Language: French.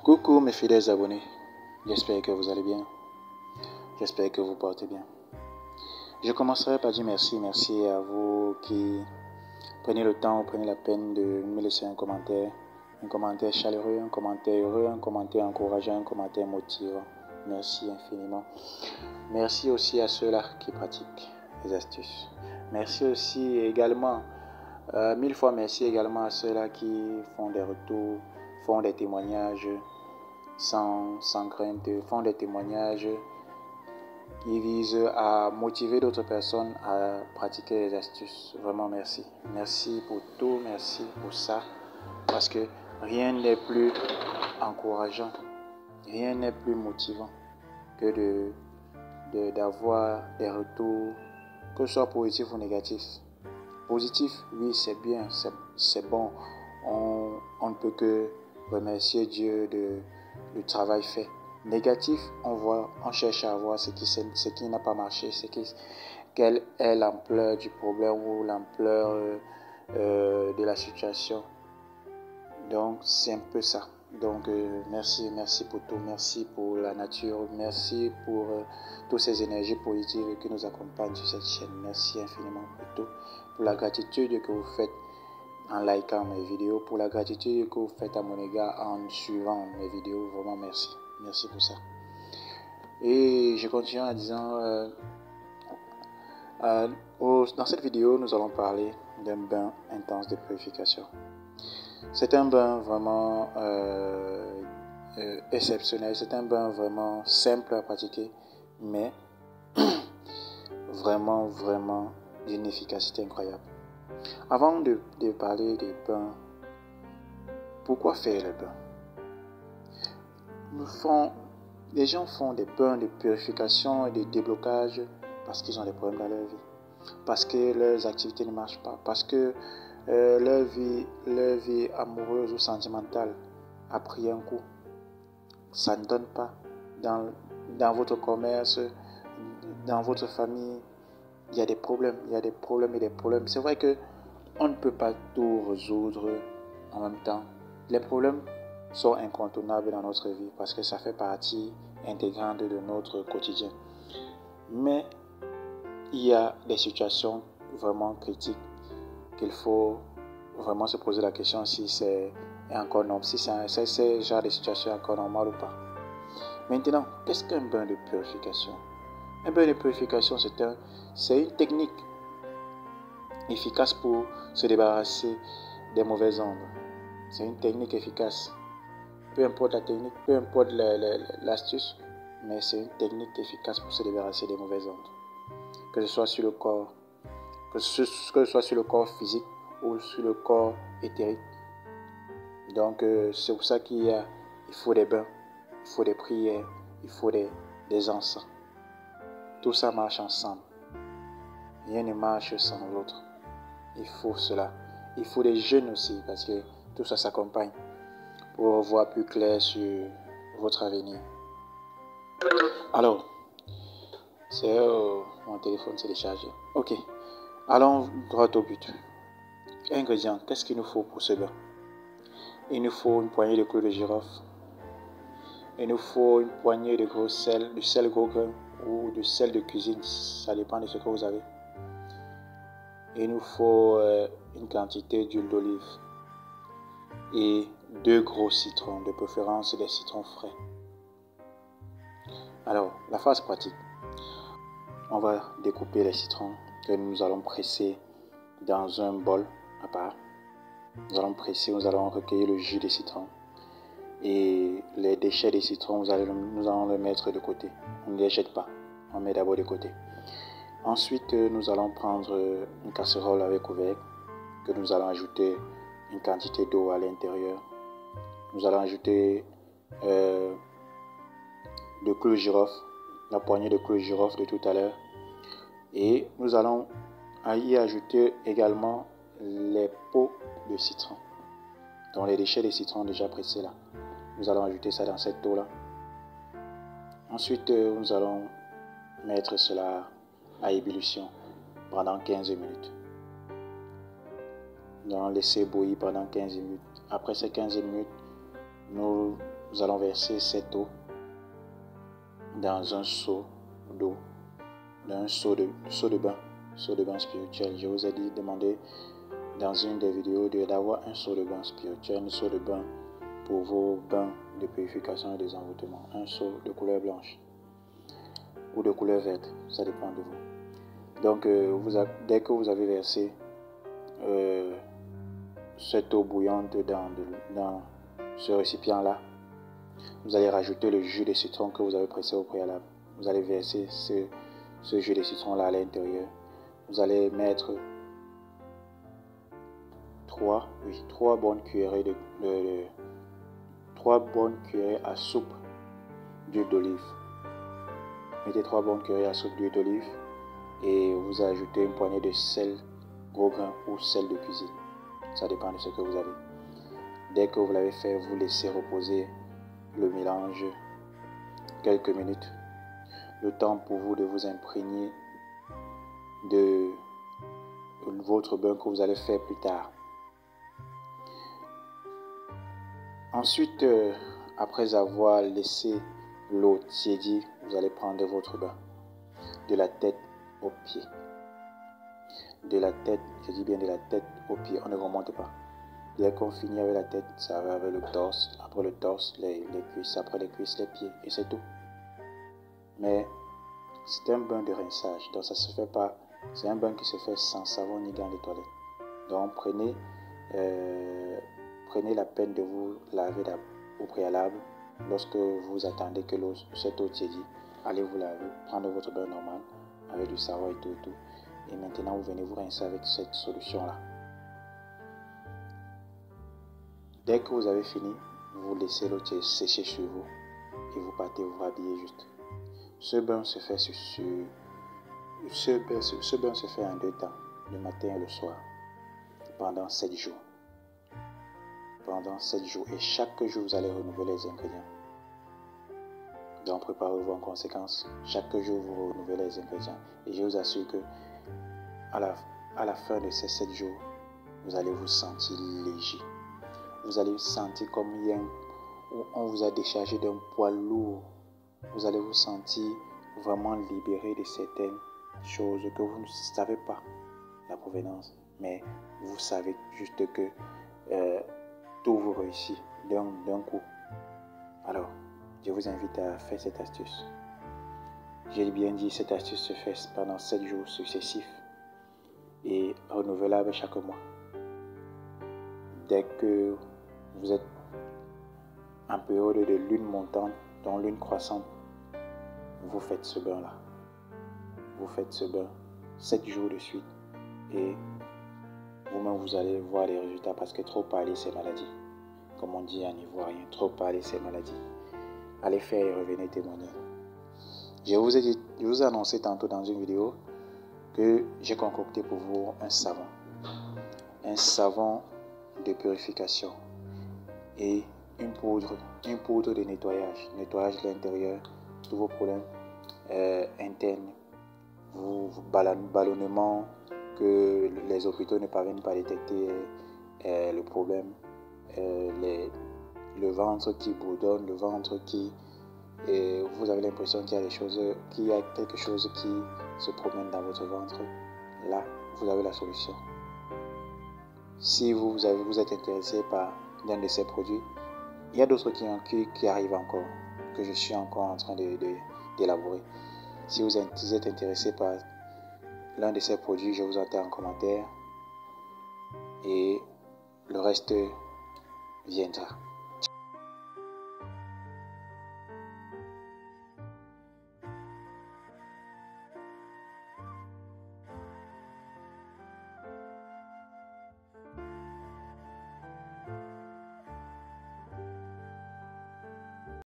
Coucou mes fidèles abonnés, j'espère que vous allez bien, j'espère que vous portez bien. Je commencerai par dire merci à vous qui prenez le temps, prenez la peine de me laisser un commentaire chaleureux, un commentaire heureux, un commentaire encourageant, un commentaire motivant. Merci infiniment. Merci aussi à ceux-là qui pratiquent les astuces. Merci aussi également, mille fois merci également à ceux-là qui font des retours, font des témoignages sans crainte, font des témoignages qui visent à motiver d'autres personnes à pratiquer les astuces. Vraiment merci. Merci pour tout, merci pour ça. Parce que rien n'est plus encourageant, rien n'est plus motivant que d'avoir des retours, que ce soit positifs ou négatifs. Positif, oui, c'est bien, c'est bon. On ne peut que remercier Dieu du travail fait. Négatif, on cherche à voir ce qui n'a pas marché, quelle est l'ampleur du problème ou l'ampleur de la situation. Donc, c'est un peu ça. Donc, merci pour tout. Merci pour la nature. Merci pour toutes ces énergies positives qui nous accompagnent sur cette chaîne. Merci infiniment pour tout. Pour la gratitude que vous faites en likant mes vidéos. Pour la gratitude que vous faites à mon égard en suivant mes vidéos. Vraiment, merci. Merci pour ça. Et je continue en disant... dans cette vidéo, nous allons parler d'un bain intense de purification. C'est un bain vraiment exceptionnel, c'est un bain vraiment simple à pratiquer, mais vraiment d'une efficacité incroyable. Avant de parler des bains, pourquoi faire le bain? Les gens font des bains de purification et de déblocage parce qu'ils ont des problèmes dans leur vie, parce que leurs activités ne marchent pas, parce que leur vie amoureuse ou sentimentale a pris un coup. Ça ne donne pas. Dans votre commerce, dans votre famille, il y a des problèmes. C'est vrai qu'on ne peut pas tout résoudre en même temps. Les problèmes sont incontournables dans notre vie parce que ça fait partie intégrante de notre quotidien. Mais il y a des situations vraiment critiques qu'il faut vraiment se poser la question si c'est encore normal, si c'est ce genre de situation encore normal ou pas. Maintenant, qu'est-ce qu'un bain de purification? Un bain de purification, c'est une technique efficace pour se débarrasser des mauvaises ondes. C'est une technique efficace. Peu importe la technique, peu importe l'astuce, mais c'est une technique efficace pour se débarrasser des mauvaises ondes. Que ce soit sur le corps, que ce soit sur le corps physique ou sur le corps éthérique. Donc c'est pour ça il faut des bains, il faut des prières, il faut des encens. Tout ça marche ensemble. Rien ne marche sans l'autre. Il faut cela. Il faut des jeûnes aussi parce que tout ça s'accompagne pour voir plus clair sur votre avenir. Alors, mon téléphone s'est déchargé. Ok, allons droit au but. Ingrédients, qu'est-ce qu'il nous faut pour ce bain? Il nous faut une poignée de clous de girofle. Il nous faut une poignée de gros sel, du sel gros grain ou du sel de cuisine, ça dépend de ce que vous avez. Il nous faut une quantité d'huile d'olive et 2 gros citrons, de préférence des citrons frais. Alors, la phase pratique. On va découper les citrons que nous allons presser dans un bol à part. Nous allons recueillir le jus des citrons. Et les déchets des citrons, nous allons les mettre de côté. On ne les jette pas, on met d'abord de côté. Ensuite, nous allons prendre une casserole avec couvercle, que nous allons ajouter une quantité d'eau à l'intérieur. Nous allons ajouter de clous de girofle, la poignée de clous de girofle de tout à l'heure. Et nous allons y ajouter également les peaux de citron, donc les déchets des citrons déjà pressés là. Nous allons ajouter ça dans cette eau là. Ensuite, nous allons mettre cela à ébullition pendant 15 minutes. Nous allons laisser bouillir pendant 15 minutes. Après ces 15 minutes, nous nous allons verser cette eau dans un seau d'eau, dans un seau de bain spirituel. Je vous ai dit, demandez dans une des vidéos d'avoir un seau de bain spirituel, un seau de bain pour vos bains de purification et désenvoûtement, un seau de couleur blanche ou de couleur verte, ça dépend de vous. Donc, dès que vous avez versé cette eau bouillante dans ce récipient-là, vous allez rajouter le jus de citron que vous avez pressé au préalable. Vous allez verser ce jus de citron-là à l'intérieur. Vous allez mettre 3 bonnes cuillerées 3 bonnes cuillerées à soupe d'huile d'olive. Mettez 3 bonnes cuillerées à soupe d'huile d'olive et vous ajoutez une poignée de sel gros grain ou sel de cuisine. Ça dépend de ce que vous avez. Dès que vous l'avez fait, vous laissez reposer le mélange quelques minutes. Le temps pour vous de vous imprégner de votre bain que vous allez faire plus tard. Ensuite, après avoir laissé l'eau tiédir, vous allez prendre votre bain de la tête aux pieds. De la tête, je dis bien de la tête aux pieds, on ne remonte pas. Dès qu'on finit avec la tête, ça va avec le torse, après le torse, les cuisses, après les cuisses, les pieds, et c'est tout. Mais c'est un bain de rinçage, donc ça se fait pas, c'est un bain qui se fait sans savon ni gants de toilette. Donc prenez la peine de vous laver au préalable. Lorsque vous attendez que cette eau tiédit, allez vous laver, prendre votre bain normal avec du savon et tout. Et maintenant, vous venez vous rincer avec cette solution-là. Dès que vous avez fini, vous laissez l'eau sécher sur vous et vous partez vous rhabiller juste. Ce bain se fait en 2 temps, le matin et le soir, pendant 7 jours. Pendant 7 jours. Et chaque jour, vous allez renouveler les ingrédients. Donc, préparez-vous en conséquence. Chaque jour, vous renouvelez les ingrédients. Et je vous assure que à la fin de ces 7 jours, vous allez vous sentir léger. Vous allez sentir comme on vous a déchargé d'un poids lourd. Vous allez vous sentir vraiment libéré de certaines choses que vous ne savez pas la provenance. Mais vous savez juste que tout vous réussit d'un coup. Alors, je vous invite à faire cette astuce. J'ai bien dit, cette astuce se fait pendant 7 jours successifs et renouvelable chaque mois. Dès que vous êtes en période de lune montante, donc lune croissante, vous faites ce bain-là. Vous faites ce bain 7 jours de suite et vous-même vous allez voir les résultats parce que trop parler c'est maladie. Comme on dit en ivoirien, trop parler c'est maladie. Allez faire et revenez témoigner. Je vous ai annoncé tantôt dans une vidéo que j'ai concocté pour vous un savon de purification et une poudre de nettoyage de l'intérieur, tous vos problèmes internes, ballonnements que les hôpitaux ne parviennent pas à détecter le problème, le ventre qui bourdonne, le ventre qui vous avez l'impression qu'il y a quelque chose qui se promène dans votre ventre. Là, vous avez la solution. Si vous êtes intéressé par l'un de ces produits, il y a d'autres qui arrivent encore, que je suis encore en train d'élaborer. Si vous êtes intéressé par l'un de ces produits, je vous attends en commentaire et le reste viendra.